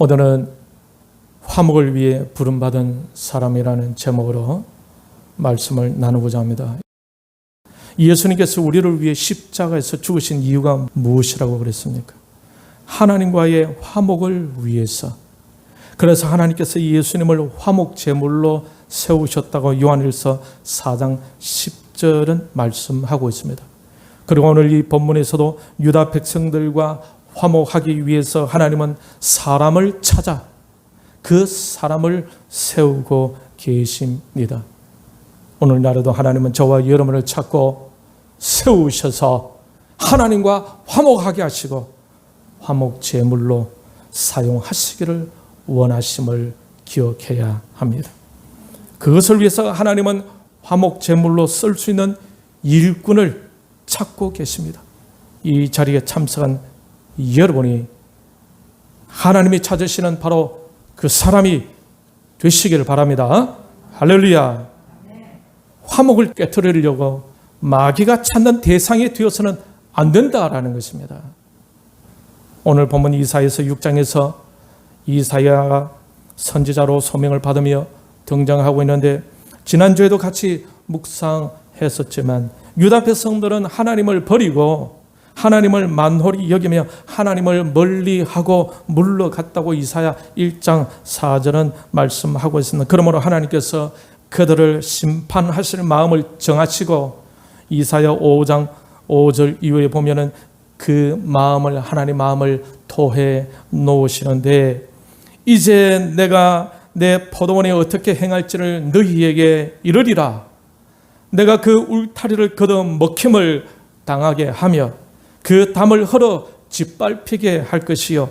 오늘은 화목을 위해 부름받은 사람이라는 제목으로 말씀을 나누고자 합니다. 예수님께서 우리를 위해 십자가에서 죽으신 이유가 무엇이라고 그랬습니까? 하나님과의 화목을 위해서. 그래서 하나님께서 예수님을 화목 제물로 세우셨다고 요한일서 4장 10절은 말씀하고 있습니다. 그리고 오늘 이 본문에서도 유다 백성들과 화목하기 위해서 하나님은 사람을 찾아 그 사람을 세우고 계십니다. 오늘날에도 하나님은 저와 여러분을 찾고 세우셔서 하나님과 화목하게 하시고 화목 제물로 사용하시기를 원하심을 기억해야 합니다. 그것을 위해서 하나님은 화목 제물로 쓸 수 있는 일꾼을 찾고 계십니다. 이 자리에 참석한 여러분이 하나님이 찾으시는 바로 그 사람이 되시기를 바랍니다. 할렐루야. 화목을 깨트리려고 마귀가 찾는 대상이 되어서는 안 된다라는 것입니다. 오늘 본문 이사야서 6장에서 이사야가 선지자로 소명을 받으며 등장하고 있는데, 지난주에도 같이 묵상했었지만 유다 백성들은 하나님을 버리고 하나님을 만홀히 여기며 하나님을 멀리하고 물러갔다고 이사야 1장 4절은 말씀하고 있습니다. 그러므로 하나님께서 그들을 심판하실 마음을 정하시고 이사야 5장 5절 이후에 보면은 그 마음을, 하나님 마음을 토해 놓으시는데, 이제 내가 내 포도원에 어떻게 행할지를 너희에게 이르리라. 내가 그 울타리를 걷어 먹힘을 당하게 하며 그 담을 헐어 짓밟히게 할 것이요,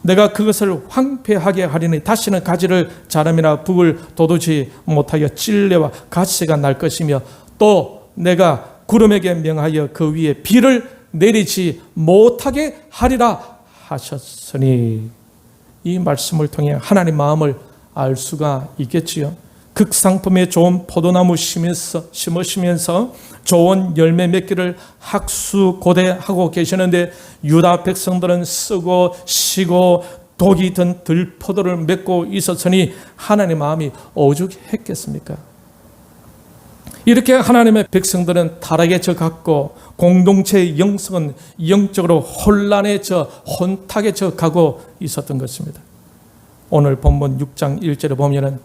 내가 그것을 황폐하게 하리니 다시는 가지를 자람이나 북을 돋우지 못하여 찔레와 가시가 날 것이며, 또 내가 구름에게 명하여 그 위에 비를 내리지 못하게 하리라 하셨으니, 이 말씀을 통해 하나님 마음을 알 수가 있겠지요. 극상품의 좋은 포도나무 심으시면서 좋은 열매 맺기를 학수고대하고 계시는데, 유다 백성들은 쓰고 시고 독이 든 들포도를 맺고 있었으니 하나님 마음이 오죽했겠습니까? 이렇게 하나님의 백성들은 타락에 져갔고 공동체의 영성은 영적으로 혼란에 혼탁에 가고 있었던 것입니다. 오늘 본문 6장 1절에 보면은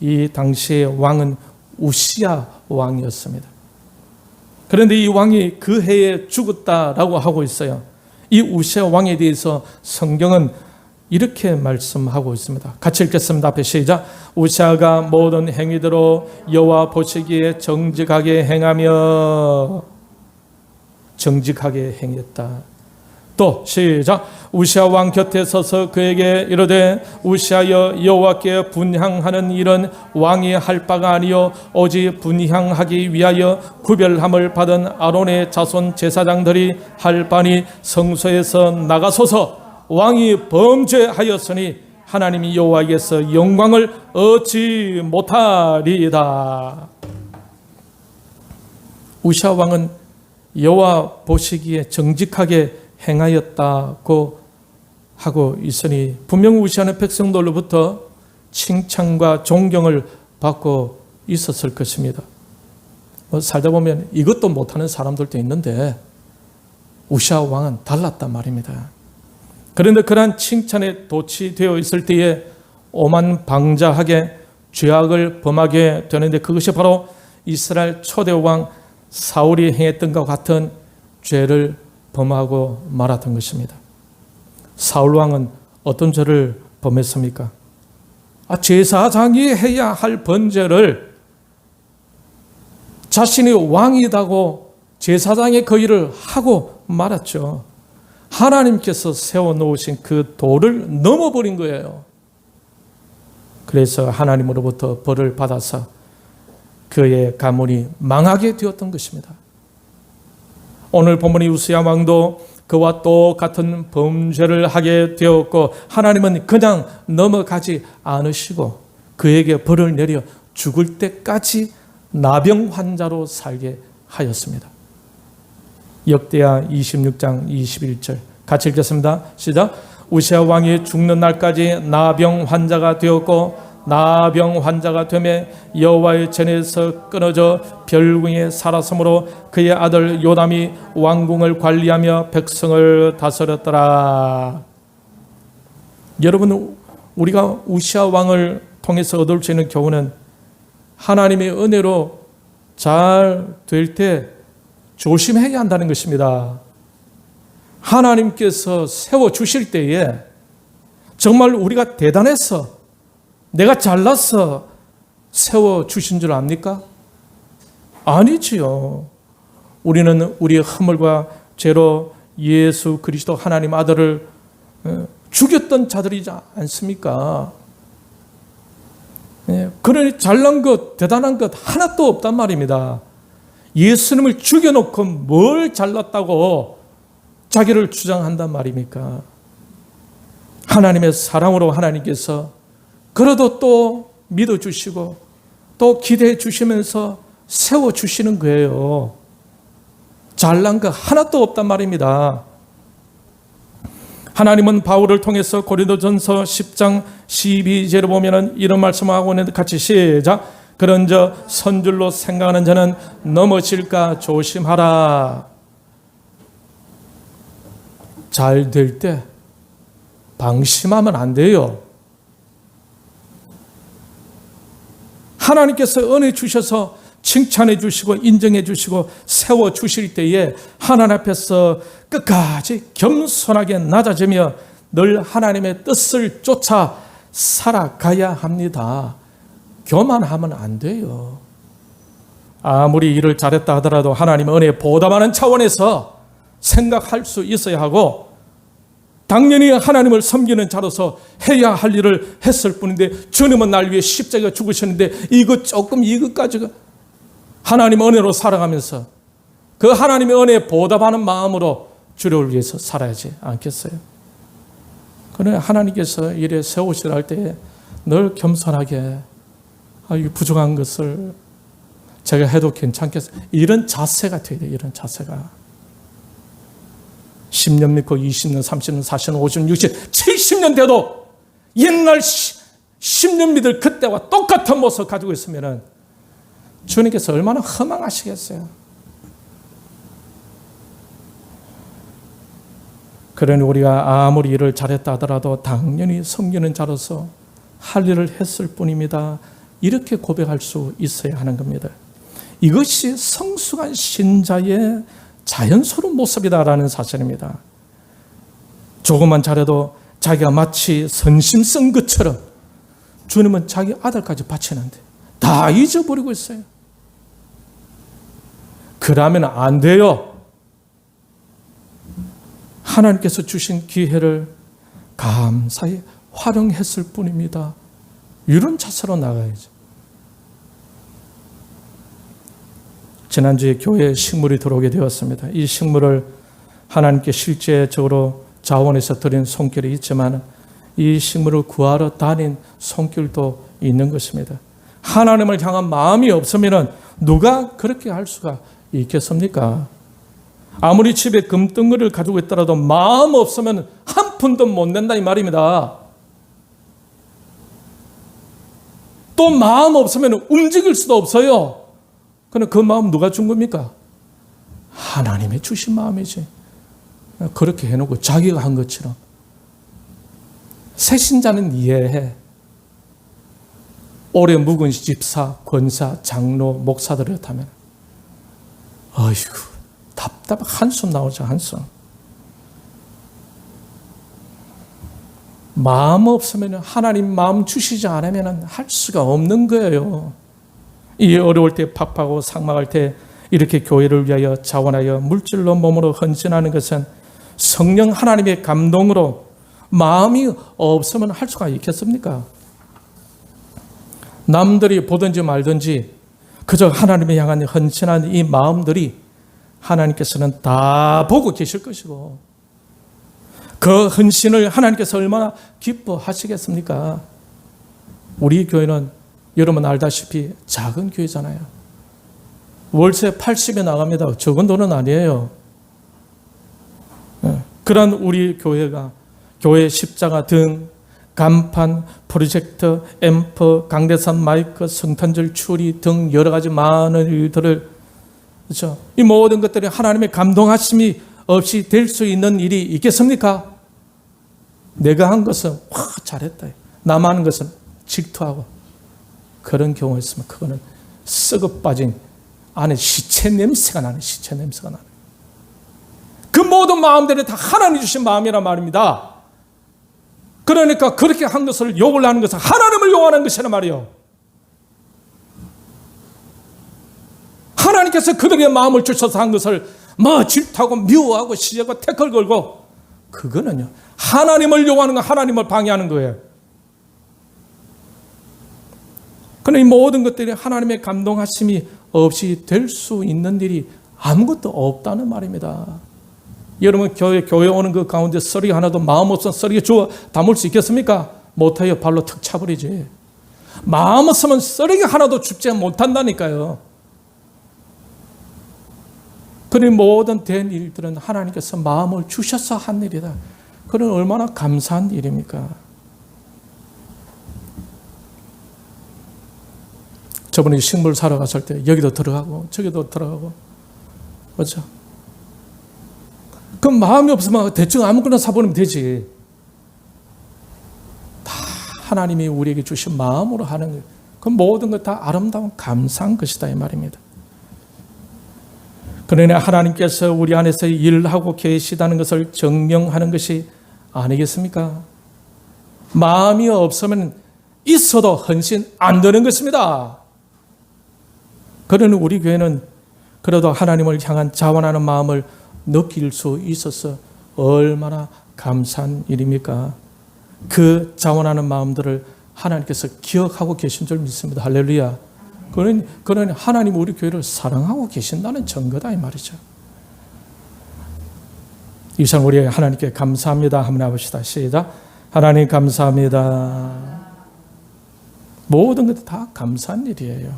이 당시의 왕은 우시야 왕이었습니다. 그런데 이 왕이 그 해에 죽었다라고 하고 있어요. 이 우시야 왕에 대해서 성경은 이렇게 말씀하고 있습니다. 같이 읽겠습니다. 앞에 시작. 우시야가 모든 행위대로 여호와 보시기에 정직하게 행하며, 정직하게 행했다. 또 시작. 우시야 왕 곁에 서서 그에게 이르되, 우시야여, 여호와께 분향하는 일은 왕이 할 바가 아니요 오직 분향하기 위하여 구별함을 받은 아론의 자손 제사장들이 할 바니 성소에서 나가소서. 왕이 범죄하였으니 하나님이 여호와에게서 영광을 얻지 못하리이다. 우시야 왕은 여호와 보시기에 정직하게 행하였다고 하고 있으니 분명 우시야는 백성들로부터 칭찬과 존경을 받고 있었을 것입니다. 살다 보면 이것도 못하는 사람들도 있는데 우시야 왕은 달랐단 말입니다. 그런데 그러한 칭찬에 도취되어 있을 때에 오만방자하게 죄악을 범하게 되는데, 그것이 바로 이스라엘 초대 왕 사울이 행했던 것 같은 죄를 범하고 말았던 것입니다. 사울 왕은 어떤 죄를 범했습니까? 제사장이 해야 할 번제를 자신이 왕이다고 제사장의 그 일을 하고 말았죠. 하나님께서 세워놓으신 그 도를 넘어버린 거예요. 그래서 하나님으로부터 벌을 받아서 그의 가문이 망하게 되었던 것입니다. 오늘 본문의 우시야 왕도 그와 똑같은 범죄를 하게 되었고, 하나님은 그냥 넘어가지 않으시고 그에게 벌을 내려 죽을 때까지 나병 환자로 살게 하였습니다. 역대하 26장 21절 같이 읽겠습니다. 시작. 우시아 왕이 죽는 날까지 나병 환자가 되었고, 나병 환자가 되매 여호와의 전에서 끊어져 별궁에 살았으므로 그의 아들 요담이 왕궁을 관리하며 백성을 다스렸더라. 여러분, 우리가 우시아 왕을 통해서 얻을 수 있는 교훈은 하나님의 은혜로 잘 될 때 조심해야 한다는 것입니다. 하나님께서 세워주실 때에 정말 우리가 대단해서, 내가 잘나서 세워주신 줄 압니까? 아니지요. 우리는 우리의 허물과 죄로 예수 그리스도 하나님 아들을 죽였던 자들이지 않습니까? 그러니 잘난 것, 대단한 것 하나도 없단 말입니다. 예수님을 죽여놓고 뭘 잘났다고 자기를 주장한단 말입니까? 하나님의 사랑으로 하나님께서 그래도 또 믿어주시고 또 기대해 주시면서 세워주시는 거예요. 잘난 거 하나도 없단 말입니다. 하나님은 바울을 통해서 고린도전서 10장 12절을 보면 이런 말씀을 하고 있는데, 같이 시작. 그런저 선줄로 생각하는 자는 넘어질까 조심하라. 잘 될 때 방심하면 안 돼요. 하나님께서 은혜 주셔서 칭찬해 주시고 인정해 주시고 세워 주실 때에 하나님 앞에서 끝까지 겸손하게 낮아지며 늘 하나님의 뜻을 쫓아 살아가야 합니다. 교만하면 안 돼요. 아무리 일을 잘했다 하더라도 하나님의 은혜에 보답하는 차원에서 생각할 수 있어야 하고, 당연히 하나님을 섬기는 자로서 해야 할 일을 했을 뿐인데, 주님은 날 위해 십자가 죽으셨는데 이것 가지고 하나님의 은혜로 살아가면서 그 하나님의 은혜에 보답하는 마음으로 주를 위해서 살아야지 않겠어요? 그러나 하나님께서 일에 세우시라 할 때 늘 겸손하게, 이 부족한 것을 제가 해도 괜찮겠어요? 이런 자세가 돼야 돼요. 이런 자세가. 10년 믿고 20년, 30년, 40년, 50년, 60년, 70년 돼도 옛날 10년 믿을 그때와 똑같은 모습 가지고 있으면 주님께서 얼마나 허망하시겠어요. 그러니 우리가 아무리 일을 잘했다 하더라도 당연히 섬기는 자로서 할 일을 했을 뿐입니다. 이렇게 고백할 수 있어야 하는 겁니다. 이것이 성숙한 신자의 자연스러운 모습이다라는 사실입니다. 조금만 잘해도 자기가 마치 선심 쓴 것처럼 주님은 자기 아들까지 바치는데 다 잊어버리고 있어요. 그러면 안 돼요. 하나님께서 주신 기회를 감사히 활용했을 뿐입니다. 이런 자세로 나가야죠. 지난주에 교회에 식물이 들어오게 되었습니다. 이 식물을 하나님께 실제적으로 자원해서 드린 손길이 있지만 이 식물을 구하러 다닌 손길도 있는 것입니다. 하나님을 향한 마음이 없으면 누가 그렇게 할 수가 있겠습니까? 아무리 집에 금덩어리를 가지고 있더라도 마음 없으면 한 푼도 못 낸다 이 말입니다. 또 마음 없으면 움직일 수도 없어요. 그럼 그 마음 누가 준 겁니까? 하나님의 주신 마음이지. 그렇게 해놓고 자기가 한 것처럼. 새신자는 이해해. 오래 묵은 집사, 권사, 장로, 목사들이었다면 아이고 답답 한숨 나오죠. 한숨. 마음 없으면 하나님 마음 주시지 않으면 할 수가 없는 거예요. 이 어려울 때 밥하고 상막할 때 이렇게 교회를 위하여 자원하여 물질로 몸으로 헌신하는 것은 성령 하나님의 감동으로 마음이 없으면 할 수가 있겠습니까? 남들이 보든지 말든지 그저 하나님을 향한 헌신한 이 마음들이 하나님께서는 다 보고 계실 것이고 그 헌신을 하나님께서 얼마나 기뻐하시겠습니까? 우리 교회는 여러분 알다시피 작은 교회잖아요. 월세 80에 나갑니다. 적은 돈은 아니에요. 그런 우리 교회가 교회 십자가 등 간판, 프로젝터, 앰프, 강대산 마이크, 성탄절 추리 등 여러 가지 많은 일들을, 그렇죠? 이 모든 것들이 하나님의 감동하심이 없이 될 수 있는 일이 있겠습니까? 내가 한 것은 와 잘했다, 나만 하는 것은 질투하고, 그런 경우가 있으면 그거는 썩어 빠진 안에 시체 냄새가 나는, 시체 냄새가 나는, 그 모든 마음들이 다 하나님 주신 마음이란 말입니다. 그러니까 그렇게 한 것을 욕을 하는 것은 하나님을 욕하는 것이란 말이에요. 하나님께서 그들의 마음을 주셔서 한 것을 뭐 질투하고 미워하고 시기하고 태클 걸고, 그거는요 하나님을 욕하는 거, 하나님을 방해하는 거예요. 그러나 이 모든 것들이 하나님의 감동하심이 없이 될 수 있는 일이 아무것도 없다는 말입니다. 여러분 교회 오는 그 가운데 쓰레기 하나도 마음 없으면 쓰레기 주워 담을 수 있겠습니까? 못해요. 발로 턱 차버리지. 마음 없으면 쓰레기 하나도 줍지 못한다니까요. 그런 모든 된 일들은 하나님께서 마음을 주셔서 한 일이다. 그건 얼마나 감사한 일입니까? 저번에 식물 사러 갔을 때 여기도 들어가고 저기도 들어가고, 그렇죠? 그럼 마음이 없으면 대충 아무거나 사버리면 되지. 다 하나님이 우리에게 주신 마음으로 하는 거예요. 그 모든 것 다 아름다운 감사한 것이다 이 말입니다. 그러나 하나님께서 우리 안에서 일하고 계시다는 것을 증명하는 것이 아니겠습니까? 마음이 없으면 있어도 헌신 안 되는 것입니다. 그러나 우리 교회는 그래도 하나님을 향한 자원하는 마음을 느낄 수 있어서 얼마나 감사한 일입니까? 그 자원하는 마음들을 하나님께서 기억하고 계신 줄 믿습니다. 할렐루야. 그는 하나님 우리 교회를 사랑하고 계신다는 증거다 이 말이죠. 이 시간 우리 하나님께 감사합니다 한번 해봅시다. 시작. 하나님 감사합니다. 모든 것도 다 감사한 일이에요.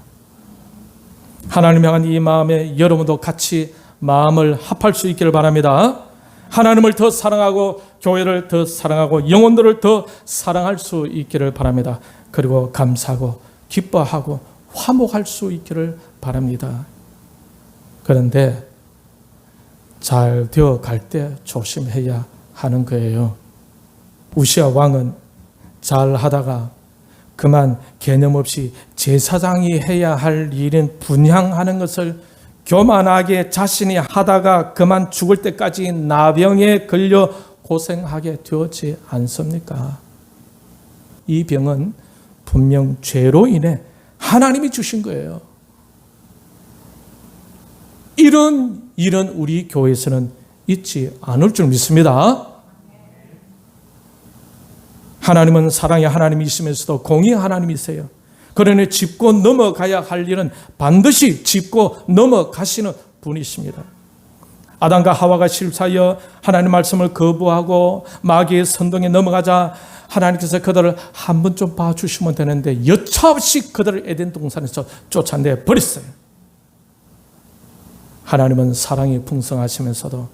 하나님 향한 이 마음에 여러분도 같이 마음을 합할 수 있기를 바랍니다. 하나님을 더 사랑하고 교회를 더 사랑하고 영혼들을 더 사랑할 수 있기를 바랍니다. 그리고 감사하고 기뻐하고 화목할 수 있기를 바랍니다. 그런데 잘 되어 갈 때 조심해야 하는 거예요. 우시아 왕은 잘 하다가 그만 개념 없이 제사장이 해야 할 일은 분향하는 것을 교만하게 자신이 하다가 그만 죽을 때까지 나병에 걸려 고생하게 되었지 않습니까? 이 병은 분명 죄로 인해 하나님이 주신 거예요. 이런 일은 우리 교회에서는 있지 않을 줄 믿습니다. 하나님은 사랑의 하나님이시면서도 공의의 하나님이세요. 그러니 짚고 넘어가야 할 일은 반드시 짚고 넘어가시는 분이십니다. 아담과 하와가 실수하여 하나님의 말씀을 거부하고 마귀의 선동에 넘어가자 하나님께서 그들을 한 번 좀 봐주시면 되는데 여차없이 그들을 에덴 동산에서 쫓아내 버렸어요. 하나님은 사랑이 풍성하시면서도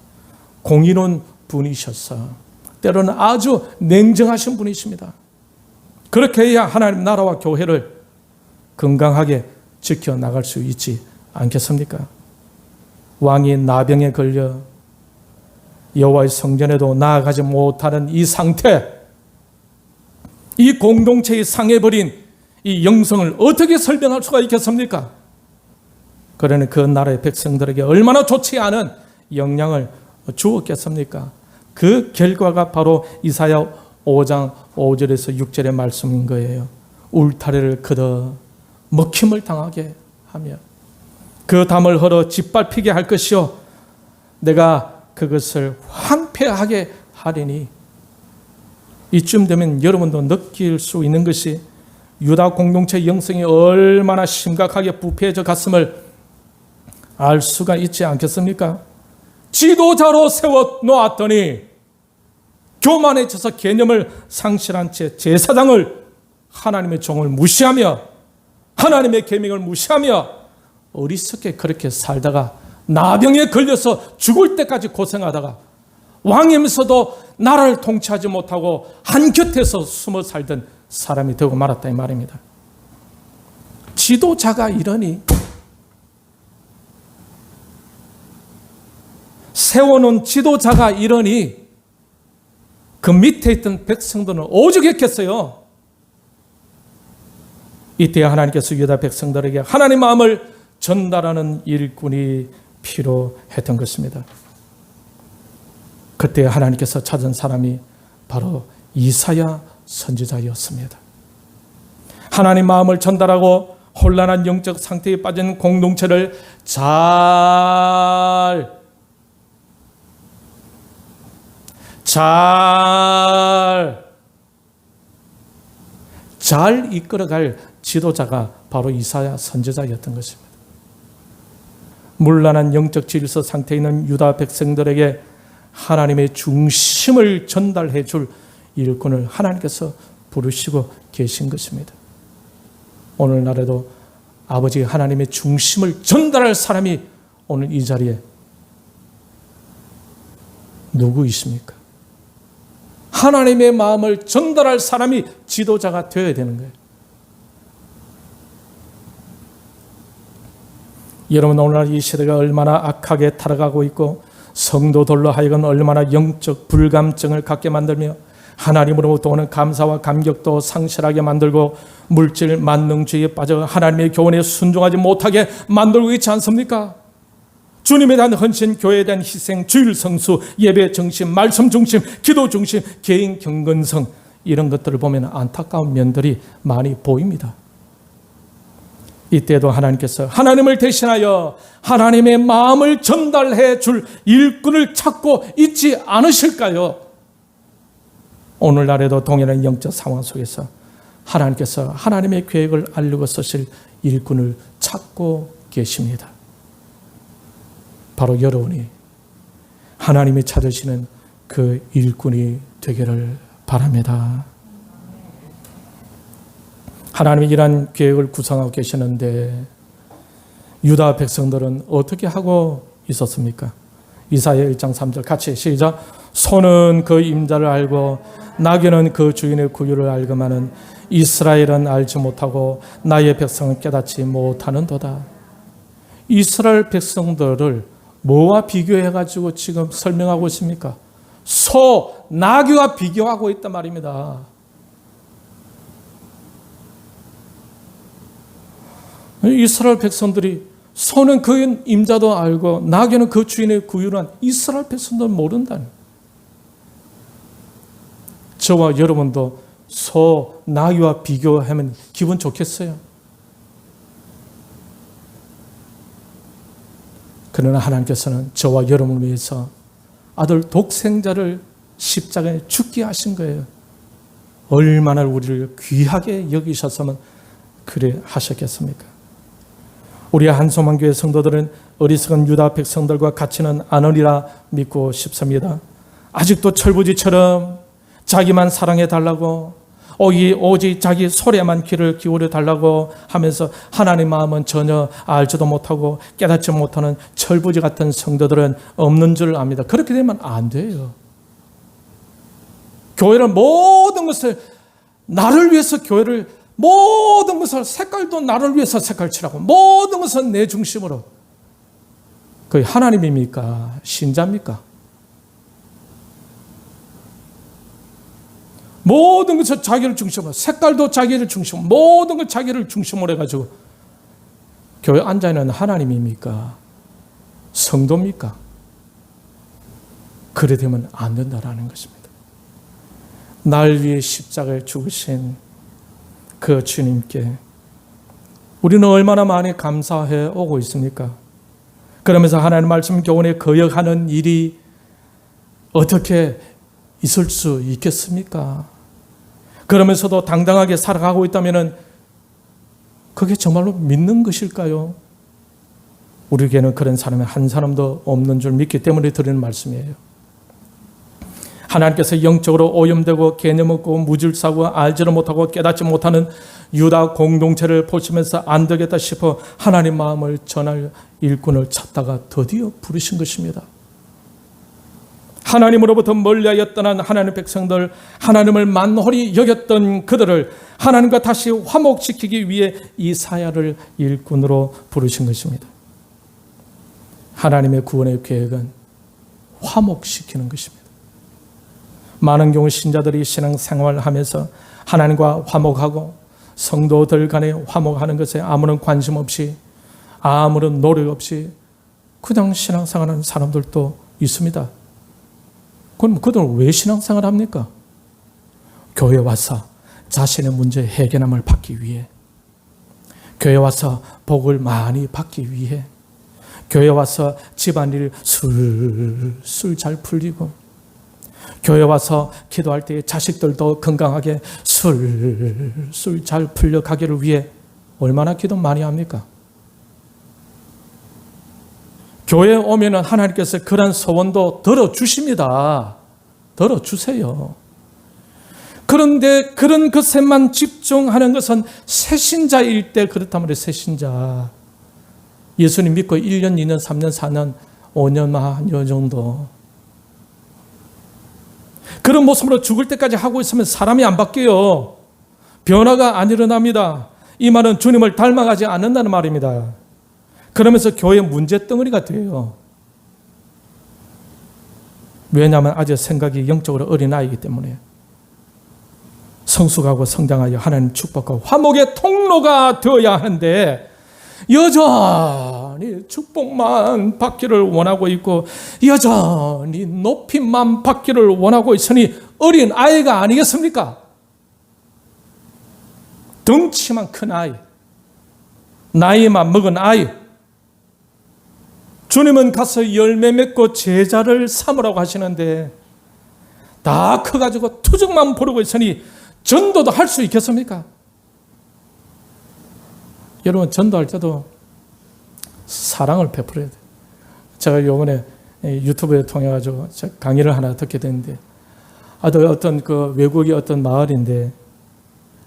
공의로운 분이셔서 때로는 아주 냉정하신 분이십니다. 그렇게 해야 하나님 나라와 교회를 건강하게 지켜나갈 수 있지 않겠습니까? 왕이 나병에 걸려 여호와의 성전에도 나아가지 못하는 이 상태, 이 공동체의 상해버린 이 영성을 어떻게 설명할 수가 있겠습니까? 그러니 그 나라의 백성들에게 얼마나 좋지 않은 영향을 주었겠습니까? 그 결과가 바로 이사야 5장 5절에서 6절의 말씀인 거예요. 울타리를 걷어 먹힘을 당하게 하며 그 담을 헐어 짓밟히게 할 것이요 내가 그것을 황폐하게 하리니. 이쯤 되면 여러분도 느낄 수 있는 것이 유다 공동체 영성이 얼마나 심각하게 부패해져 갔음을 알 수가 있지 않겠습니까? 지도자로 세워 놓았더니 교만해져서 개념을 상실한 채 제사장을, 하나님의 종을 무시하며 하나님의 계명을 무시하며 어리석게 그렇게 살다가 나병에 걸려서 죽을 때까지 고생하다가 왕이면서도 나라를 통치하지 못하고 한 곁에서 숨어 살던 사람이 되고 말았다 이 말입니다. 지도자가 이러니, 세워놓은 지도자가 이러니 그 밑에 있던 백성들은 오죽했겠어요. 이때 하나님께서 유다 백성들에게 하나님 마음을 전달하는 일꾼이 필요했던 것입니다. 그때 하나님께서 찾은 사람이 바로 이사야 선지자였습니다. 하나님 마음을 전달하고 혼란한 영적 상태에 빠진 공동체를 잘 이끌어갈 지도자가 바로 이사야 선지자였던 것입니다. 문란한 영적 질서 상태에 있는 유다 백성들에게 하나님의 중심을 전달해 줄 일꾼을 하나님께서 부르시고 계신 것입니다. 오늘날에도 아버지 하나님의 중심을 전달할 사람이 오늘 이 자리에 누구이십니까? 하나님의 마음을 전달할 사람이 지도자가 되어야 되는 거예요. 여러분, 오늘날 이 시대가 얼마나 악하게 타락하고 있고 성도들로 하여금 얼마나 영적 불감증을 갖게 만들며 하나님으로부터 오는 감사와 감격도 상실하게 만들고 물질 만능주의에 빠져 하나님의 교훈에 순종하지 못하게 만들고 있지 않습니까? 주님에 대한 헌신, 교회에 대한 희생, 주일 성수, 예배 중심, 말씀 중심, 기도 중심, 개인 경건성, 이런 것들을 보면 안타까운 면들이 많이 보입니다. 이때도 하나님께서 하나님을 대신하여 하나님의 마음을 전달해 줄 일꾼을 찾고 있지 않으실까요? 오늘날에도 동일한 영적 상황 속에서 하나님께서 하나님의 계획을 알리고 쓰실 일꾼을 찾고 계십니다. 바로 여러분이 하나님이 찾으시는 그 일꾼이 되기를 바랍니다. 하나님이 이러한 계획을 구성하고 계시는데 유다 백성들은 어떻게 하고 있었습니까? 이사야 1장 3절 같이 시작. 소는 그 임자를 알고 나귀는 그 주인의 구유를 알거마는 이스라엘은 알지 못하고 나의 백성은 깨닫지 못하는도다. 이스라엘 백성들을 뭐와 비교해가지고 지금 설명하고 있습니까? 소, 나귀와 비교하고 있단 말입니다. 이스라엘 백성들이 소는 그 임자도 알고 나귀는 그 주인의 구유를 한 이스라엘 백성들은 모른다는. 저와 여러분도 소, 나귀와 비교하면 기분 좋겠어요? 그러나 하나님께서는 저와 여러분을 위해서 아들 독생자를 십자가에 죽게 하신 거예요. 얼마나 우리를 귀하게 여기셨으면 그래 하셨겠습니까? 우리 한소망교회 성도들은 어리석은 유다 백성들과 같이는 않으리라 믿고 싶습니다. 아직도 철부지처럼 자기만 사랑해달라고 오직 자기 소리에만 귀를 기울여 달라고 하면서 하나님 마음은 전혀 알지도 못하고 깨닫지 못하는 철부지 같은 성도들은 없는 줄 압니다. 그렇게 되면 안 돼요. 교회는 모든 것을 나를 위해서 교회를 모든 것을 색깔도 나를 위해서 색깔칠하고 모든 것은 내 중심으로. 그게 하나님입니까? 신자입니까? 모든 것을 자기를 중심으로, 색깔도 자기를 중심으로, 모든 걸 자기를 중심으로 해가지고 교회 앉아있는 하나님입니까? 성도입니까? 그래 되면 안 된다라는 것입니다. 날 위해 십자가에 죽으신 그 주님께 우리는 얼마나 많이 감사해 오고 있습니까? 그러면서 하나님 말씀 교훈에 거역하는 일이 어떻게 있을 수 있겠습니까? 그러면서도 당당하게 살아가고 있다면 그게 정말로 믿는 것일까요? 우리에게는 그런 사람이 한 사람도 없는 줄 믿기 때문에 드리는 말씀이에요. 하나님께서 영적으로 오염되고 개념 없고 무질서하고 알지를 못하고 깨닫지 못하는 유다 공동체를 보시면서 안 되겠다 싶어 하나님 마음을 전할 일꾼을 찾다가 드디어 부르신 것입니다. 하나님으로부터 멀리하여 떠난 하나님의 백성들, 하나님을 만홀히 여겼던 그들을 하나님과 다시 화목시키기 위해 이사야를 일꾼으로 부르신 것입니다. 하나님의 구원의 계획은 화목시키는 것입니다. 많은 경우 신자들이 신앙생활을 하면서 하나님과 화목하고 성도들 간에 화목하는 것에 아무런 관심 없이, 아무런 노력 없이 그냥 신앙생활하는 사람들도 있습니다. 그럼 그들은 왜 신앙생활을 합니까? 교회 와서 자신의 문제 해결함을 받기 위해, 교회 와서 복을 많이 받기 위해, 교회 와서 집안일 술술 잘 풀리고, 교회 와서 기도할 때 자식들도 건강하게 술술 잘 풀려가기를 위해 얼마나 기도 많이 합니까? 교회에 오면 하나님께서 그런 소원도 들어주십니다. 들어주세요. 그런데 그런 것에만 집중하는 것은 새신자일 때 그렇단 말이에요. 새신자. 예수님 믿고 1년, 2년, 3년, 4년, 5년만 요 정도. 그런 모습으로 죽을 때까지 하고 있으면 사람이 안 바뀌어요. 변화가 안 일어납니다. 이 말은 주님을 닮아가지 않는다는 말입니다. 그러면서 교회 문제덩어리가 돼요. 왜냐하면 아직 생각이 영적으로 어린아이이기 때문에. 성숙하고 성장하여 하나님 축복과 화목의 통로가 되어야 하는데 여전히 축복만 받기를 원하고 있고 여전히 높임만 받기를 원하고 있으니 어린 아이가 아니겠습니까? 덩치만 큰 아이, 나이만 먹은 아이. 주님은 가서 열매 맺고 제자를 삼으라고 하시는데 다 커가지고 투정만 부르고 있으니 전도도 할 수 있겠습니까? 여러분, 전도할 때도 사랑을 베풀어야 돼요. 제가 이번에 유튜브에 통해 가지고 강의를 하나 듣게 됐는데, 어떤 그 외국의 어떤 마을인데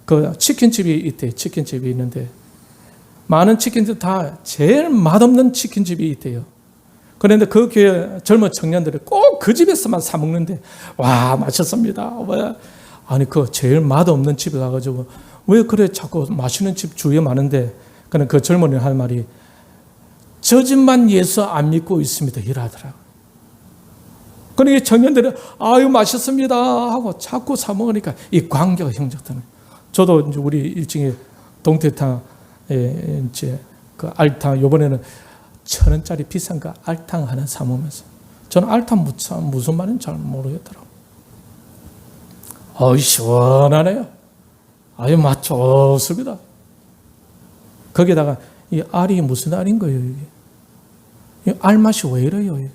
그 치킨집이 있대요. 치킨집이 있는데 많은 치킨집 다 제일 맛없는 치킨집이 있대요. 그런데 그 교회 젊은 청년들이 꼭 그 집에서만 사 먹는데 와, 맛있습니다. 왜? 아니, 그 제일 맛없는 집에 가가지고 왜 그래 자꾸 맛있는 집 주위에 많은데, 그는 그 젊은이 할 말이 저 집만 예수 안 믿고 있습니다 이러더라고요. 그러니까 청년들이 아유 맛있습니다 하고 자꾸 사 먹으니까 이 관계가 형성되는. 저도 이제 우리 일찍이 동태탕 이제 그 알탕 이번에는 1,000원짜리 비싼 거 알탕 하나 사 먹으면서 저는 알탕 무슨 말인지 잘 모르겠더라고요. 시원하네요. 아유 맛 좋습니다. 거기다가 이 알이 무슨 알인 거예요, 이게? 이 알 맛이 왜 이래요, 이게?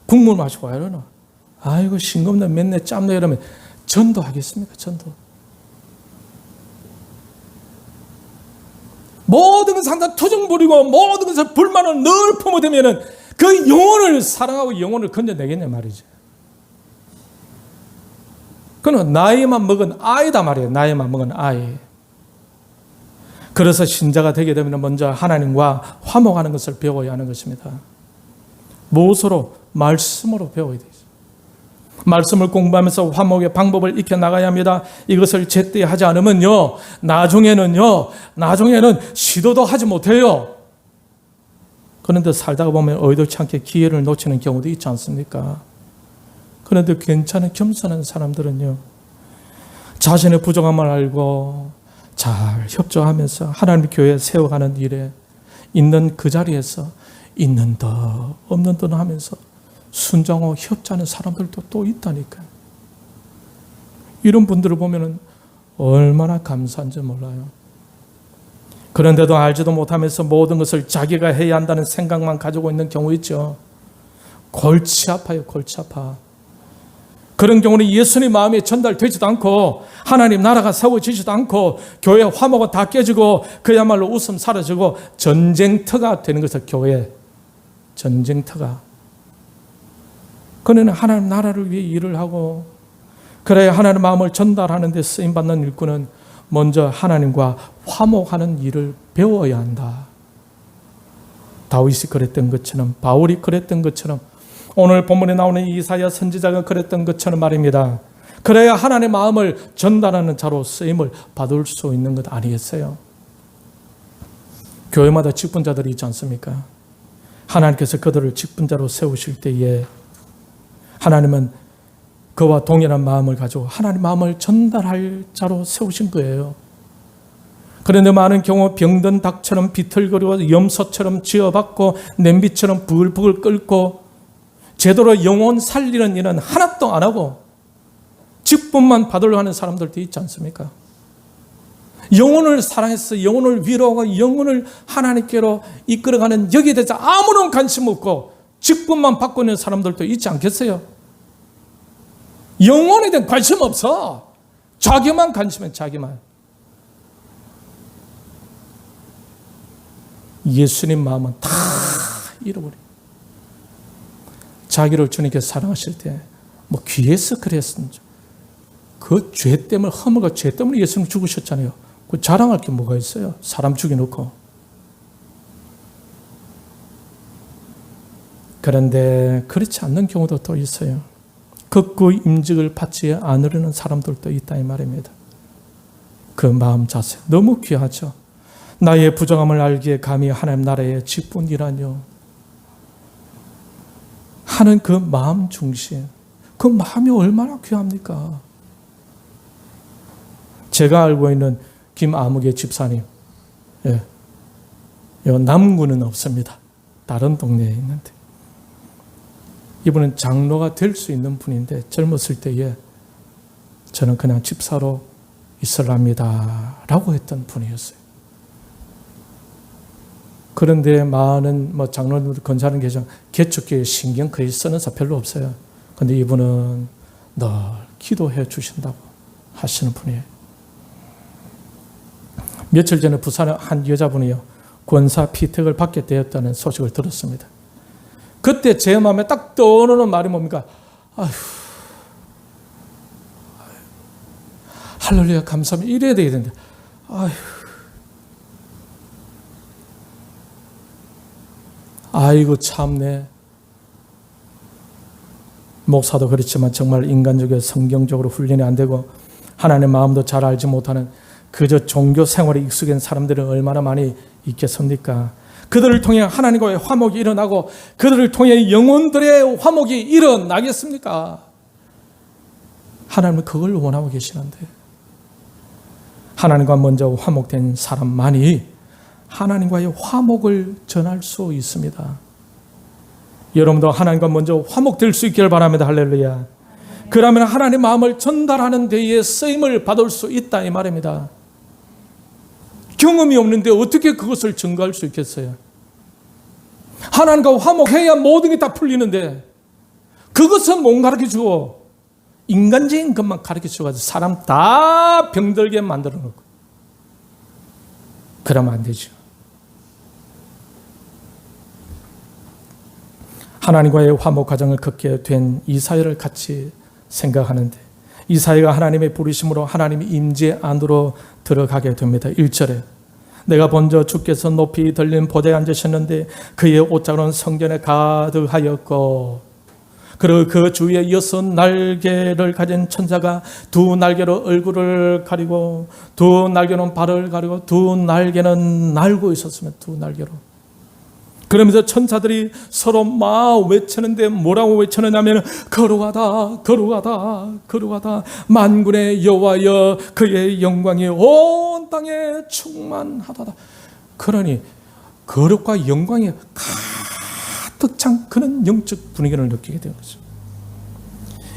국물 맛이 왜 이러나? 아이고, 싱겁네, 맵네, 짭네, 이러면 전도하겠습니까, 전도? 모든 것을 항상 투정 부리고 모든 것을 불만을 늘 품어대면은 그 영혼을 사랑하고 영혼을 건져내겠냐 말이죠. 그는 나이만 먹은 아이다 말이에요. 나이만 먹은 아이. 그래서 신자가 되게 되면 먼저 하나님과 화목하는 것을 배워야 하는 것입니다. 무엇으로? 말씀으로 배워야 되죠. 말씀을 공부하면서 화목의 방법을 익혀 나가야 합니다. 이것을 제때 하지 않으면요, 나중에는 시도도 하지 못해요. 그런데 살다가 보면 의도치 않게 기회를 놓치는 경우도 있지 않습니까? 그런데 괜찮은 겸손한 사람들은요, 자신의 부족함을 알고 잘 협조하면서 하나님 교회 세워가는 일에 있는 그 자리에서 있는 듯 없는 듯 하면서 순종하고 협조하는 사람들도 또 있다니까요. 이런 분들을 보면 얼마나 감사한지 몰라요. 그런데도 알지도 못하면서 모든 것을 자기가 해야 한다는 생각만 가지고 있는 경우 있죠. 골치 아파요, 골치 아파. 그런 경우는 예수님 마음이 전달되지도 않고 하나님 나라가 세워지지도 않고 교회 화목은 다 깨지고 그야말로 웃음 사라지고 전쟁터가 되는 것을, 교회 전쟁터가. 그는 하나님 나라를 위해 일을 하고, 그래야 하나님 마음을 전달하는 데 쓰임받는 일꾼은 먼저 하나님과 화목하는 일을 배워야 한다. 다윗이 그랬던 것처럼, 바울이 그랬던 것처럼 오늘 본문에 나오는 이사야 선지자가 그랬던 것처럼 말입니다. 그래야 하나님의 마음을 전달하는 자로 쓰임을 받을 수 있는 것 아니겠어요? 교회마다 직분자들이 있지 않습니까? 하나님께서 그들을 직분자로 세우실 때에 하나님은 그와 동일한 마음을 가지고 하나님의 마음을 전달할 자로 세우신 거예요. 그런데 많은 경우 병든 닭처럼 비틀거리고 염소처럼 쥐어박고 냄비처럼 부글부글 끓고 제대로 영혼 살리는 일은 하나도 안 하고 직분만 받으려 하는 사람들도 있지 않습니까? 영혼을 사랑해서 영혼을 위로하고 영혼을 하나님께로 이끌어가는 여기에 대해서 아무런 관심 없고 직분만 받고 있는 사람들도 있지 않겠어요? 영혼에 대한 관심 없어. 자기만 관심해, 자기만. 예수님 마음은 다 잃어버려. 자기를 주님께서 사랑하실 때 뭐 귀해서 그랬는지 그 죄 때문에 허물과 죄 때문에 예수님 죽으셨잖아요. 그 자랑할 게 뭐가 있어요? 사람 죽여놓고. 그런데 그렇지 않는 경우도 또 있어요. 극구 임직을 받지 않으려는 사람들도 있다 이 말입니다. 그 마음 자세 너무 귀하죠. 나의 부정함을 알기에 감히 하나님 나라의 직분이라뇨 하는 그 마음 중심, 그 마음이 얼마나 귀합니까? 제가 알고 있는 김아무개 집사님, 남구는 없습니다. 다른 동네에 있는데 이분은 장로가 될 수 있는 분인데 젊었을 때에 저는 그냥 집사로 있으랍니다 라고 했던 분이었어요. 그런데 많은 장로님들 건사하는 계정 개척교회 신경 거의 쓰는 사 별로 없어요. 그런데 이분은 늘 기도해 주신다고 하시는 분이에요. 며칠 전에 부산의 한 여자분이요 권사 피택을 받게 되었다는 소식을 들었습니다. 그때 제 마음에 딱 떠오르는 말이 뭡니까? 아휴, 할렐루야 감사합니다. 이래야 되는데, 아휴, 아이고 참네. 목사도 그렇지만 정말 인간적이고 성경적으로 훈련이 안 되고 하나님의 마음도 잘 알지 못하는 그저 종교 생활에 익숙한 사람들은 얼마나 많이 있겠습니까? 그들을 통해 하나님과의 화목이 일어나고 그들을 통해 영혼들의 화목이 일어나겠습니까? 하나님은 그걸 원하고 계시는데 하나님과 먼저 화목된 사람만이 하나님과의 화목을 전할 수 있습니다. 여러분도 하나님과 먼저 화목될 수 있기를 바랍니다. 할렐루야. 그러면 하나님의 마음을 전달하는 데에 쓰임을 받을 수 있다 이 말입니다. 경험이 없는데 어떻게 그것을 증거할 수 있겠어요? 하나님과 화목해야 모든 게 다 풀리는데 그것은 못 가르쳐주고 인간적인 것만 가르쳐주고 사람 다 병들게 만들어 놓고 그러면 안 되죠. 하나님과의 화목 과정을 걷게 된 이사야를 같이 생각하는데 이사야가 하나님의 부르심으로 하나님의 임재 안으로 들어가게 됩니다. 1절에 내가 본저 주께서 높이 들린 보좌에 앉으셨는데 그의 옷자루는 성전에 가득하였고 그리고 그 주위에 6날개를 가진 천사가 2날개로 얼굴을 가리고 2날개는 발을 가리고 2날개는 날고 있었으면 2날개로 그러면서 천사들이 서로 막 외치는데 뭐라고 외치느냐면 거룩하다 거룩하다 거룩하다 만군의 여호와여 그의 영광이 온 땅에 충만하다. 그러니 거룩과 영광이 가득 찬 그런 영적 분위기를 느끼게 되는 거죠.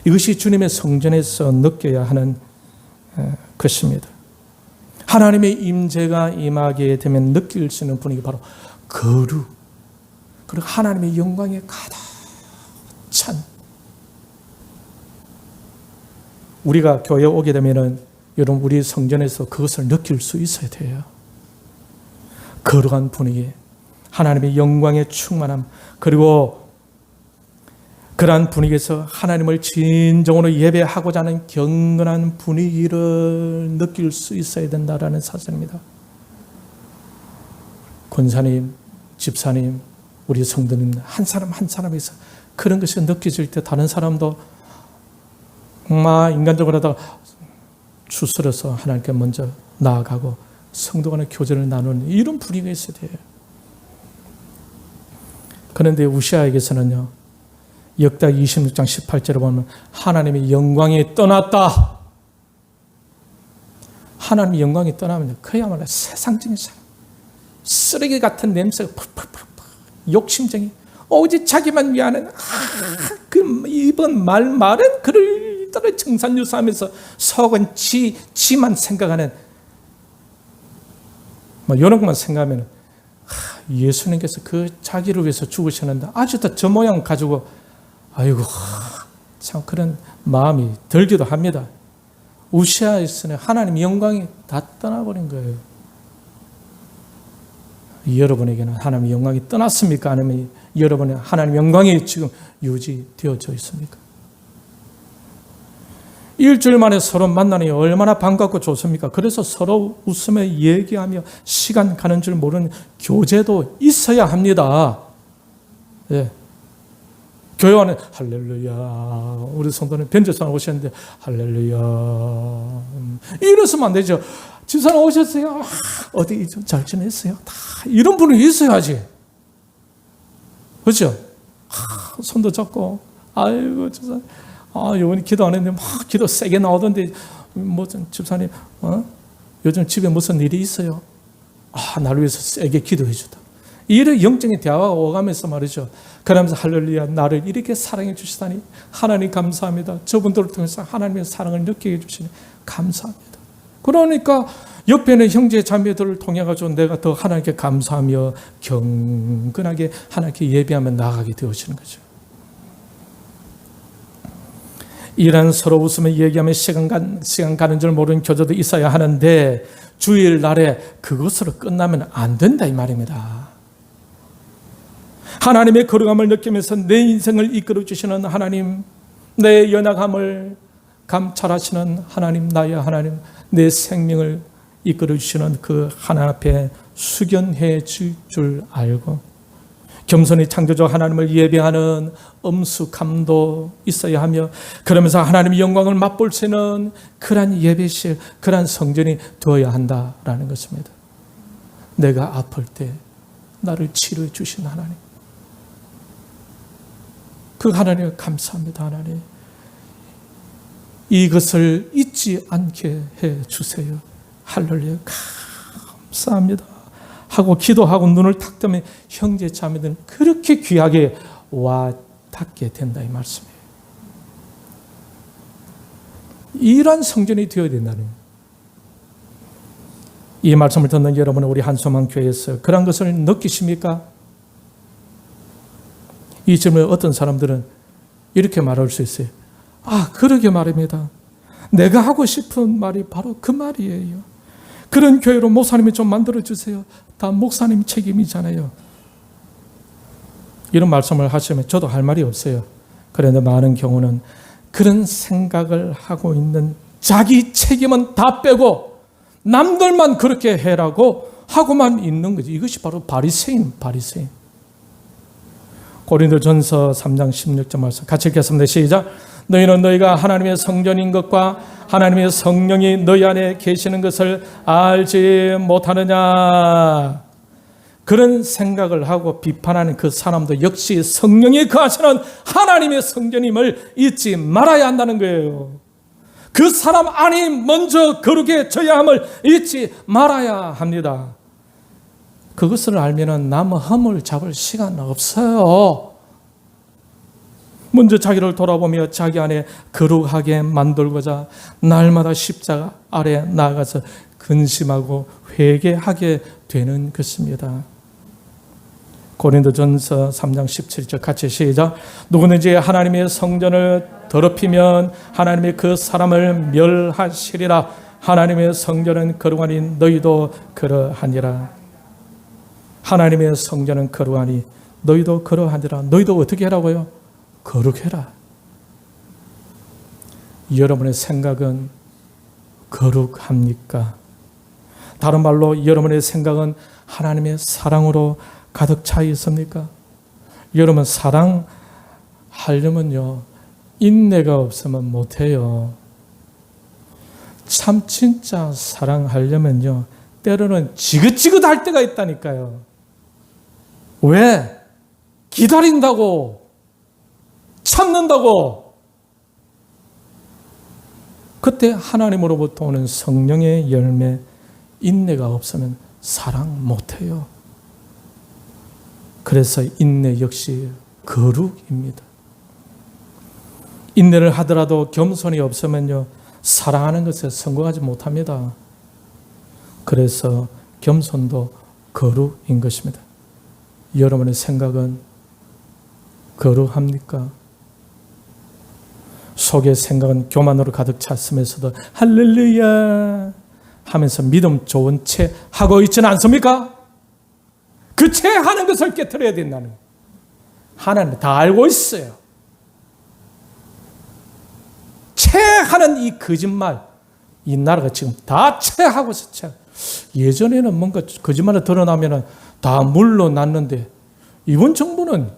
이것이 주님의 성전에서 느껴야 하는 것입니다. 하나님의 임재가 임하게 되면 느낄 수 있는 분위기 바로 거룩 그리고 하나님의 영광에 가득 찬 우리가 교회에 오게 되면은 여러분 우리 성전에서 그것을 느낄 수 있어야 돼요. 거룩한 분위기, 하나님의 영광의 충만함 그리고 그러한 분위기에서 하나님을 진정으로 예배하고자 하는 경건한 분위기를 느낄 수 있어야 된다라는 사실입니다. 권사님, 집사님, 우리 성도님 한 사람 한 사람에서 그런 것이 느껴질 때 다른 사람도 막 인간적으로 하다가 추스려서 하나님께 먼저 나아가고 성도 간의 교제를 나누는 이런 분위기가 있어야 돼요. 그런데 우시아에게서는요, 역대 26장 18절에 보면 하나님의 영광이 떠났다. 하나님의 영광이 떠나면 그야말로 세상적인 사람, 쓰레기 같은 냄새가 팍팍팍, 욕심쟁이, 오직 자기만 위하는 그 이번 말은 그를 따라 청산유사하면서 속은 지만 생각하는 이런 것만 생각하면 예수님께서 그 자기를 위해서 죽으셨는데 아직도 저 모양 가지고 아이고 참 그런 마음이 들기도 합니다. 우시아에서는 하나님의 영광이 다 떠나버린 거예요. 여러분에게는 하나님의 영광이 떠났습니까? 아니면 여러분의 하나님의 영광이 지금 유지되어져 있습니까? 일주일 만에 서로 만나니 얼마나 반갑고 좋습니까? 그래서 서로 웃으며 얘기하며 시간 가는 줄 모르는 교제도 있어야 합니다. 예. 교회 안에 할렐루야, 우리 성도는 변제선 오셨는데 할렐루야 이러시면 안 되죠. 집사람 오셨어요? 어디 좀 잘 지냈어요? 다 이런 분이 있어야지. 그렇죠? 손도 잡고 아이고 집사님, 요번에 기도 안 했는데 막 기도 세게 나오던데 무슨 집사님 요즘 집에 무슨 일이 있어요? 나를 위해서 세게 기도해 주다. 이런 영적인 대화가 오가면서 말이죠. 그러면서 할렐루야, 나를 이렇게 사랑해 주시다니 하나님 감사합니다. 저분들을 통해서 하나님의 사랑을 느끼게 해주시니 감사합니다. 그러니까 옆에 있는 형제 자매들을 통해 가지고 내가 더 하나님께 감사하며 경건하게 하나님께 예배하며 나아가게 되어지는 거죠. 이런 서로 웃으며 얘기하며 시간 가는 줄 모르는 교제도 있어야 하는데 주일 날에 그것으로 끝나면 안 된다 이 말입니다. 하나님의 거룩함을 느끼면서 내 인생을 이끌어 주시는 하나님, 내 연약함을 감찰하시는 하나님, 나의 하나님, 내 생명을 이끌어 주시는 그 하나님 앞에 숙연해 줄 알고 겸손히 창조주 하나님을 예배하는 엄숙함도 있어야 하며 그러면서 하나님의 영광을 맛볼 수 있는 그러한 예배실, 그러한 성전이 되어야 한다라는 것입니다. 내가 아플 때 나를 치료해 주신 하나님, 그 하나님 감사합니다. 하나님, 이것을 잊지 않게 해 주세요. 할렐루야, 감사합니다 하고 기도하고 눈을 탁 뜨면 형제 자매들은 그렇게 귀하게 와 닿게 된다 이 말씀이에요. 이러한 성전이 되어야 된다는, 이 말씀을 듣는 여러분은 우리 한소망 교회에서 그런 것을 느끼십니까? 이 질문에 어떤 사람들은 이렇게 말할 수 있어요. 그러게 말입니다. 내가 하고 싶은 말이 바로 그 말이에요. 그런 교회로 목사님이 좀 만들어주세요. 다 목사님 책임이잖아요. 이런 말씀을 하시면 저도 할 말이 없어요. 그런데 많은 경우는 그런 생각을 하고 있는, 자기 책임은 다 빼고 남들만 그렇게 해라고 하고만 있는 거지. 이것이 바로 바리새인. 고린도전서 3장 16절 말씀 같이 읽겠습니다. 시작. 너희는 너희가 하나님의 성전인 것과 하나님의 성령이 너희 안에 계시는 것을 알지 못하느냐. 그런 생각을 하고 비판하는 그 사람도 역시 성령이 거하시는 하나님의 성전임을 잊지 말아야 한다는 거예요. 그 사람 안이 먼저 거룩해져야 함을 잊지 말아야 합니다. 그것을 알면은 남의 허물 잡을 시간 없어요. 먼저 자기를 돌아보며 자기 안에 거룩하게 만들고자 날마다 십자가 아래 나아가서 근심하고 회개하게 되는 것입니다. 고린도전서 3장 17절 같이 시작. 누구든지 하나님의 성전을 더럽히면 하나님이 그 사람을 멸하시리라. 하나님의 성전은 거룩하니 너희도 그러하니라. 하나님의 성전은 거룩하니 너희도 그러하니라. 너희도 어떻게 하라고요? 거룩해라. 여러분의 생각은 거룩합니까? 다른 말로 여러분의 생각은 하나님의 사랑으로 가득 차 있습니까? 여러분 사랑하는 하려면요, 인내가 없으면 못해요. 참 진짜 사랑하려면요, 때로는 지긋지긋할 때가 있다니까요. 왜? 기다린다고, 참는다고. 그때 하나님으로부터 오는 성령의 열매, 인내가 없으면 사랑 못해요. 그래서 인내 역시 거룩입니다. 인내를 하더라도 겸손이 없으면요, 사랑하는 것에 성공하지 못합니다. 그래서 겸손도 거룩인 것입니다. 여러분의 생각은 거룩합니까? 속의 생각은 교만으로 가득 찼으면서도 할렐루야 하면서 믿음 좋은 채 하고 있지는 않습니까? 그 채 하는 것을 깨트려야 된다는 거예요. 하나님 다 알고 있어요. 채하는 이 거짓말, 이 나라가 지금 다 채하고 있어. 채. 예전에는 뭔가 거짓말을 드러나면 다 물러났는데 이번 정부는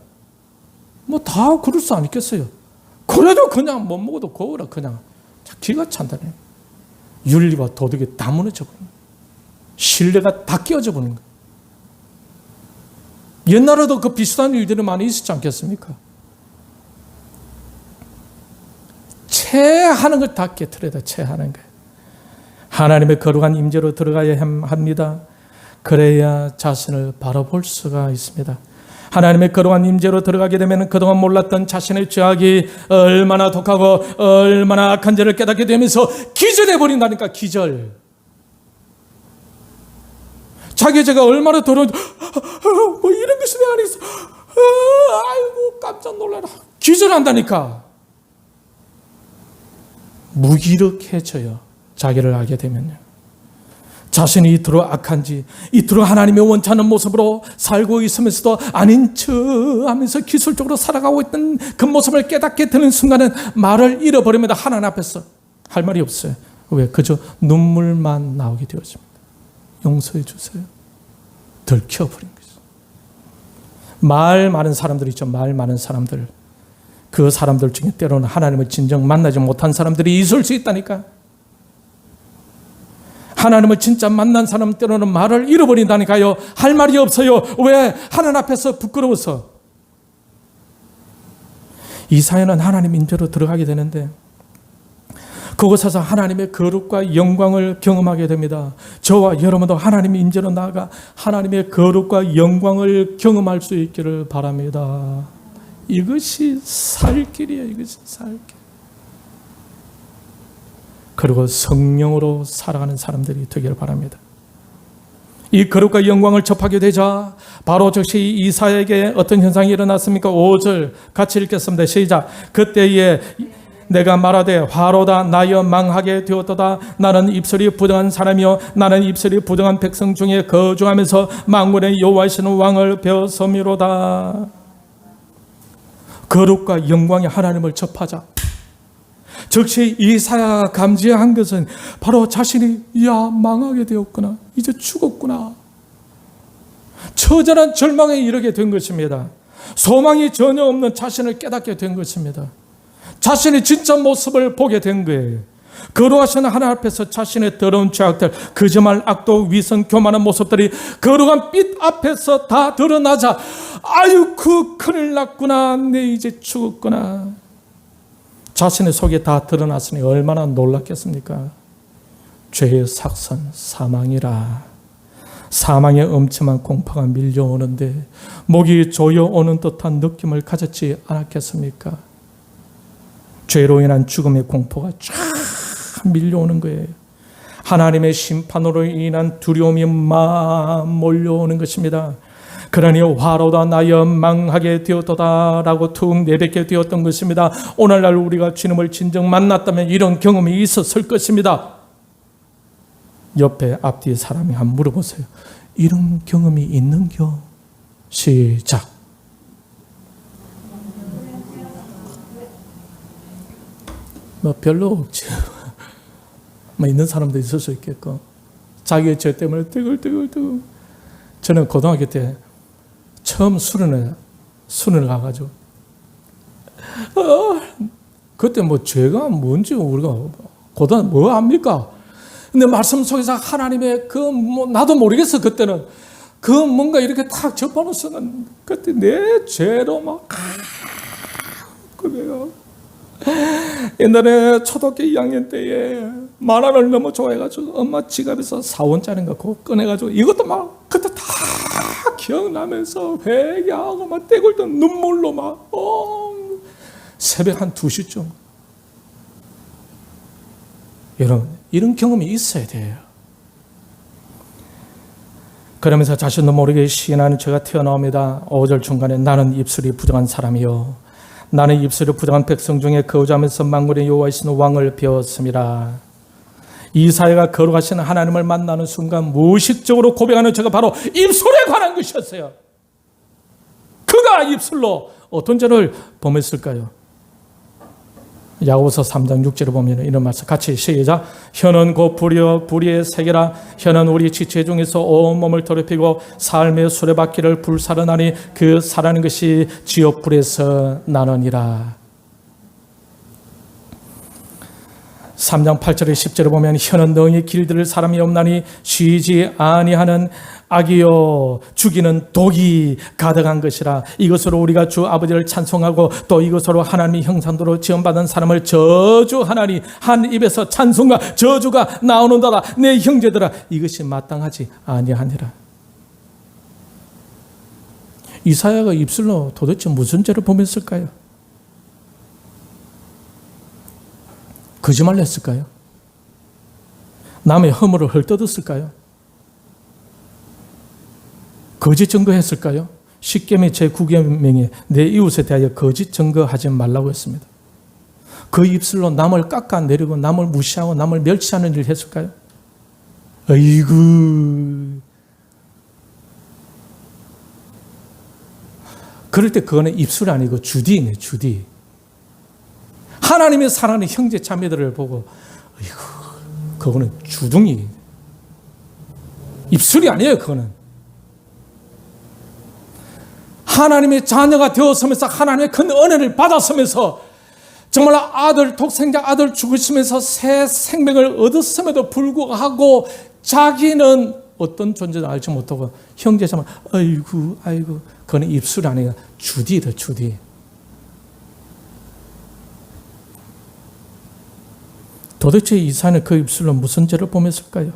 뭐 다 그럴 수 아니겠어요. 그래도 그냥 못 먹어도 고우라 그냥 기가 찬다네. 윤리와 도덕이 다 무너져 버린 거예요. 신뢰가 다 깨어져 버린 거예요. 옛날에도 그 비슷한 일들이 많이 있었지 않겠습니까? 채하는 걸 다 깨트려야 돼. 채하는 거예요. 하나님의 거룩한 임재로 들어가야 합니다. 그래야 자신을 바라볼 수가 있습니다. 하나님의 거룩한 임재로 들어가게 되면 그동안 몰랐던 자신의 죄악이 얼마나 독하고 얼마나 악한 죄를 깨닫게 되면서 기절해 버린다니까. 기절. 자기 죄가 얼마나 더러운지, 뭐 이런 것이 내 안에 있어. 아이고 깜짝 놀라라. 기절한다니까. 무기력해져요. 자기를 알게 되면요. 자신이 이토록 악한지, 이토록 하나님의 원치 않는 모습으로 살고 있으면서도 아닌 척 하면서 기술적으로 살아가고 있던 그 모습을 깨닫게 되는 순간은 말을 잃어버립니다. 하나님 앞에서 할 말이 없어요. 왜? 그저 눈물만 나오게 되어집니다. 용서해 주세요. 들켜버린 거죠. 말 많은 사람들 있죠. 말 많은 사람들. 그 사람들 중에 때로는 하나님을 진정 만나지 못한 사람들이 있을 수 있다니까. 하나님을 진짜 만난 사람 때로는 말을 잃어버린다니까요. 할 말이 없어요. 왜? 하나님 앞에서 부끄러워서. 이사야는 하나님 임재로 들어가게 되는데 그곳에서 하나님의 거룩과 영광을 경험하게 됩니다. 저와 여러분도 하나님의 임재로 나아가 하나님의 거룩과 영광을 경험할 수 있기를 바랍니다. 이것이 살 길이에요. 이것이 살 길. 그리고 성령으로 살아가는 사람들이 되기를 바랍니다. 이 거룩과 영광을 접하게 되자 바로 즉시 이사야에게 어떤 현상이 일어났습니까? 5절 같이 읽겠습니다. 시작. 그때에 내가 말하되 화로다 나여 망하게 되었도다. 나는 입술이 부정한 사람이요 나는 입술이 부정한 백성 중에 거주하면서 만군의 여호와이시는 왕을 배웠음이로다. 거룩과 영광의 하나님을 접하자. 즉시 이사야가 감지한 것은 바로 자신이 망하게 되었구나. 이제 죽었구나. 처절한 절망에 이르게 된 것입니다. 소망이 전혀 없는 자신을 깨닫게 된 것입니다. 자신의 진짜 모습을 보게 된 거예요. 거룩하신 하나님 앞에서 자신의 더러운 죄악들, 거짓말, 악독, 위선, 교만한 모습들이 거룩한 빛 앞에서 다 드러나자 아유 큰일 났구나. 내 이제 죽었구나. 자신의 속에 다 드러났으니 얼마나 놀랐겠습니까? 죄의 삭선 사망이라. 사망의 엄청난 공포가 밀려오는데 목이 조여오는 듯한 느낌을 가졌지 않았겠습니까? 죄로 인한 죽음의 공포가 쫙 밀려오는 거예요. 하나님의 심판으로 인한 두려움이 막 몰려오는 것입니다. 그러니 화로다 나여 망하게 되었도다 라고 툭 내뱉게 되었던 것입니다. 오늘날 우리가 주님을 진정 만났다면 이런 경험이 있었을 것입니다. 옆에 앞뒤 사람이 한번 물어보세요. 이런 경험이 있는겨? 시작. 뭐 별로 없지. 뭐 있는 사람도 있을 수 있겠고 자기의 죄 때문에 뜨글뜨글. 저는 고등학교 때 처음 수련회 가가지고 그때 뭐 죄가 뭔지 우리가 고단 뭐 압니까? 근데 말씀 속에서 하나님의 나도 모르겠어. 그때는 뭔가 이렇게 탁 접어놓으면 그때 내 죄로 막 그래요. 옛날에 초등학교 2학년 때에 만화를 너무 좋아해가지고 엄마 지갑에서 4원짜리인가 그거 꺼내가지고 이것도 막 그때 다 기억나면서 회개하고 막 떼굴던 눈물로 막 새벽 한 2시쯤. 여러분 이런 경험이 있어야 돼요. 그러면서 자신도 모르게 시인하는 제가 튀어나옵니다. 5절 중간에 나는 입술이 부정한 사람이요 나는 입술이 부정한 백성 중에 거주하면서 만군의 여호와이신 왕을 배웠습니다. 이사야가 거룩하신 하나님을 만나는 순간 무의식적으로 고백하는 죄가 바로 입술에 관한 것이었어요. 그가 입술로 어떤 죄를 범했을까요? 야고보서 3장 6절에 보면 이런 말씀 같이 시작. 혀는 곧 불이요 불의의 세계라. 혀는 우리 지체 중에서 온몸을 더럽히고 삶의 수레바퀴를 불살하나니 그 살아는 것이 지옥불에서 나느니라. 3장 8절에 10절에 보면 혀는 너희 길들을 사람이 없나니 쉬지 아니하는 악이요 죽이는 독이 가득한 것이라. 이것으로 우리가 주 아버지를 찬송하고 또 이것으로 하나님의 형상대로 지음받은 사람을 저주하나니 한 입에서 찬송과 저주가 나오는도다. 내 형제들아 이것이 마땅하지 아니하니라. 이사야가 입술로 도대체 무슨 죄를 범했을까요? 거짓말을 했을까요? 남의 허물을 헐뜯었을까요? 거짓 증거했을까요? 십계명 제9계명에 내 이웃에 대하여 거짓 증거하지 말라고 했습니다. 그 입술로 남을 깎아내리고 남을 무시하고 남을 멸치하는 일을 했을까요? 아이고. 그럴 때 그거는 입술이 아니고 주디네, 주디. 하나님의 사랑하는 형제 자매들을 보고 아이고, 그거는 주둥이. 입술이 아니에요, 그거는. 하나님의 자녀가 되었으면서 하나님의 큰 은혜를 받았으면서 정말 독생자 아들 죽으시면서 새 생명을 얻었음에도 불구하고 자기는 어떤 존재도 알지 못하고 형제자매 아이고 그거는 입술이 아니라 주디다, 주디. 도대체 이사야는 그 입술로 무슨 죄를 범했을까요?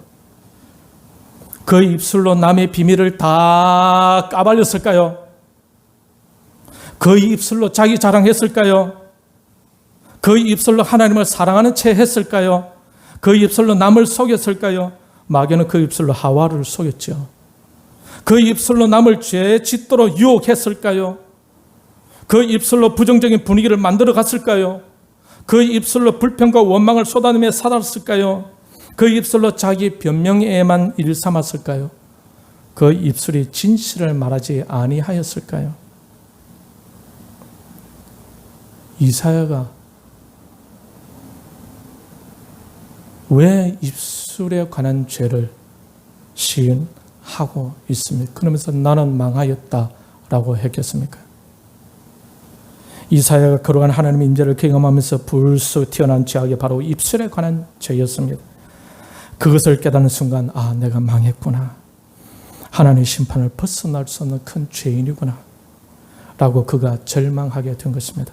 그 입술로 남의 비밀을 다 까발렸을까요? 그 입술로 자기 자랑했을까요? 그 입술로 하나님을 사랑하는 채 했을까요? 그 입술로 남을 속였을까요? 마귀는 그 입술로 하와를 속였죠. 그 입술로 남을 죄 짓도록 유혹했을까요? 그 입술로 부정적인 분위기를 만들어 갔을까요? 그 입술로 불평과 원망을 쏟아내며 살았을까요? 그 입술로 자기 변명에만 일삼았을까요? 그 입술이 진실을 말하지 아니하였을까요? 이사야가 왜 입술에 관한 죄를 시인하고 있습니까? 그러면서 나는 망하였다라고 했겠습니까? 이사야가 거룩한 하나님의 인재를 경험하면서 불쑥 튀어나온 죄악이 바로 입술에 관한 죄였습니다. 그것을 깨닫는 순간 내가 망했구나. 하나님의 심판을 벗어날 수 없는 큰 죄인이구나 라고 그가 절망하게 된 것입니다.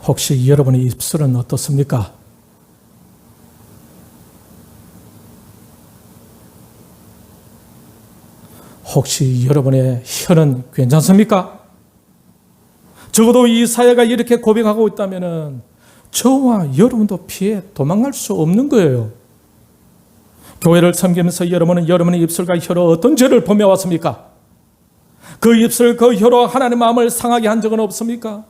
혹시 여러분의 입술은 어떻습니까? 혹시 여러분의 혀는 괜찮습니까? 적어도 이사야가 이렇게 고백하고 있다면 저와 여러분도 피해 도망갈 수 없는 거예요. 교회를 섬기면서 여러분은 여러분의 입술과 혀로 어떤 죄를 범해왔습니까? 그 입술, 그 혀로 하나님의 마음을 상하게 한 적은 없습니까?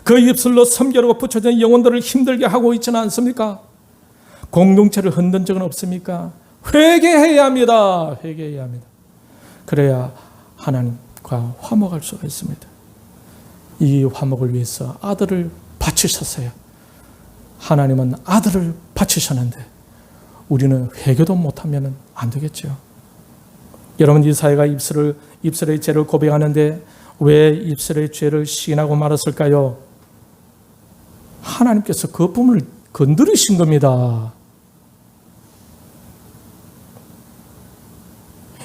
그 입술로 섬기려고 붙여진 영혼들을 힘들게 하고 있지는 않습니까? 공동체를 흔든 적은 없습니까? 회개해야 합니다. 회개해야 합니다. 그래야 하나님과 화목할 수가 있습니다. 이 화목을 위해서 아들을 바치셨어요. 하나님은 아들을 바치셨는데 우리는 회개도 못하면 안 되겠죠. 여러분, 이사야가 입술의 죄를 고백하는데 왜 입술의 죄를 시인하고 말았을까요? 하나님께서 그 부분을 건드리신 겁니다.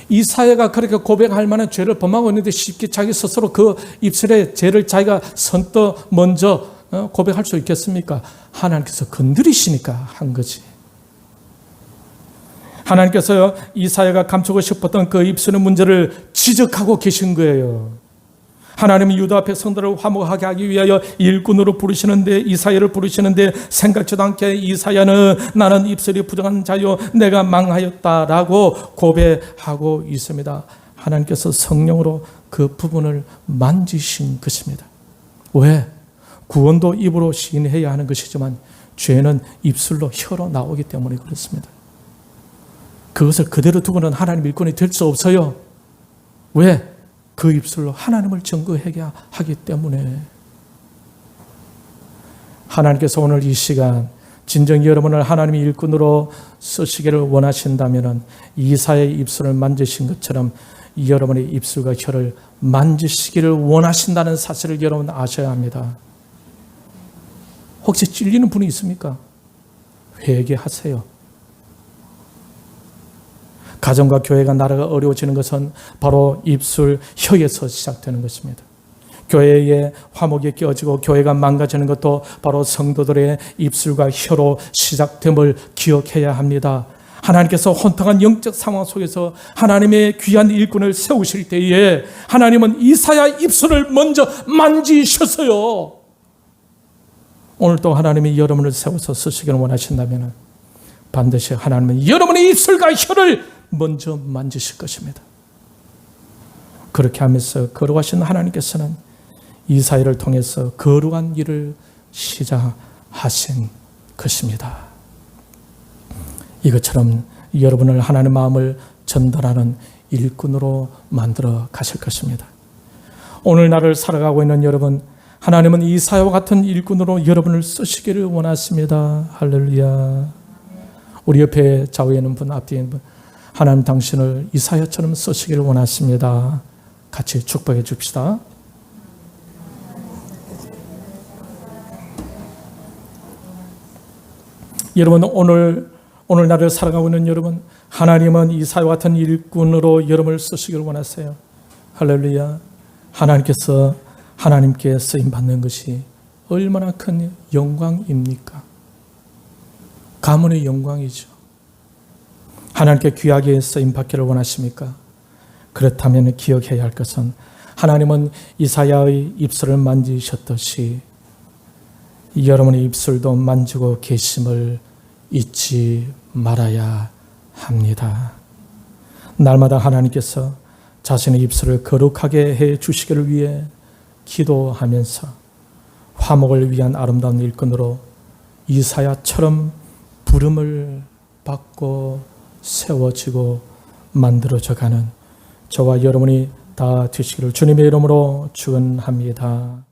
이사야가 그렇게 고백할 만한 죄를 범하고 있는데 쉽게 자기 스스로 그 입술의 죄를 자기가 선뜻 먼저 고백할 수 있겠습니까? 하나님께서 건드리시니까 한 거지. 하나님께서 이사야가 감추고 싶었던 그 입술의 문제를 지적하고 계신 거예요. 하나님이 유다 백성들을 화목하게 하기 위하여 일꾼으로 부르시는데, 이사야를 부르시는데 생각지도 않게 이사야는 나는 입술이 부정한 자요 내가 망하였다라고 고백하고 있습니다. 하나님께서 성령으로 그 부분을 만지신 것입니다. 왜? 구원도 입으로 시인해야 하는 것이지만 죄는 입술로 혀로 나오기 때문에 그렇습니다. 그것을 그대로 두고는 하나님 일꾼이 될 수 없어요. 왜? 그 입술로 하나님을 증거하게 하기 때문에. 하나님께서 오늘 이 시간 진정 여러분을 하나님의 일꾼으로 쓰시기를 원하신다면 이사야의 입술을 만지신 것처럼 여러분의 입술과 혀를 만지시기를 원하신다는 사실을 여러분 아셔야 합니다. 혹시 찔리는 분이 있습니까? 회개하세요. 가정과 교회가 나라가 어려워지는 것은 바로 입술, 혀에서 시작되는 것입니다. 교회의 화목이 깨어지고 교회가 망가지는 것도 바로 성도들의 입술과 혀로 시작됨을 기억해야 합니다. 하나님께서 혼탁한 영적 상황 속에서 하나님의 귀한 일꾼을 세우실 때에 하나님은 이사야 입술을 먼저 만지셨어요. 오늘도 하나님이 여러분을 세워서 쓰시기를 원하신다면 반드시 하나님은 여러분의 입술과 혀를 먼저 만지실 것입니다. 그렇게 하면서 거룩하신 하나님께서는 이사야를 통해서 거룩한 일을 시작하신 것입니다. 이것처럼 여러분을 하나님의 마음을 전달하는 일꾼으로 만들어 가실 것입니다. 오늘날을 살아가고 있는 여러분, 하나님은 이사야와 같은 일꾼으로 여러분을 쓰시기를 원하십니다. 할렐루야. 우리 옆에 좌우에 있는 분, 앞뒤에 있는 분, 하나님 당신을 이사야처럼 쓰시기를 원하십니다. 같이 축복해 줍시다. 여러분, 오늘날을 살아가고 있는 여러분, 하나님은 이사야와 같은 일꾼으로 여러분을 쓰시기를 원하세요. 할렐루야. 하나님께서 하나님께 쓰임받는 것이 얼마나 큰 영광입니까? 가문의 영광이죠. 하나님께 귀하게 쓰임받기를 원하십니까? 그렇다면 기억해야 할 것은 하나님은 이사야의 입술을 만지셨듯이 여러분의 입술도 만지고 계심을 잊지 말아야 합니다. 날마다 하나님께서 자신의 입술을 거룩하게 해 주시기를 위해 기도하면서 화목을 위한 아름다운 일꾼으로 이사야처럼 부름을 받고 세워지고 만들어져가는 저와 여러분이 다 되시기를 주님의 이름으로 축원합니다.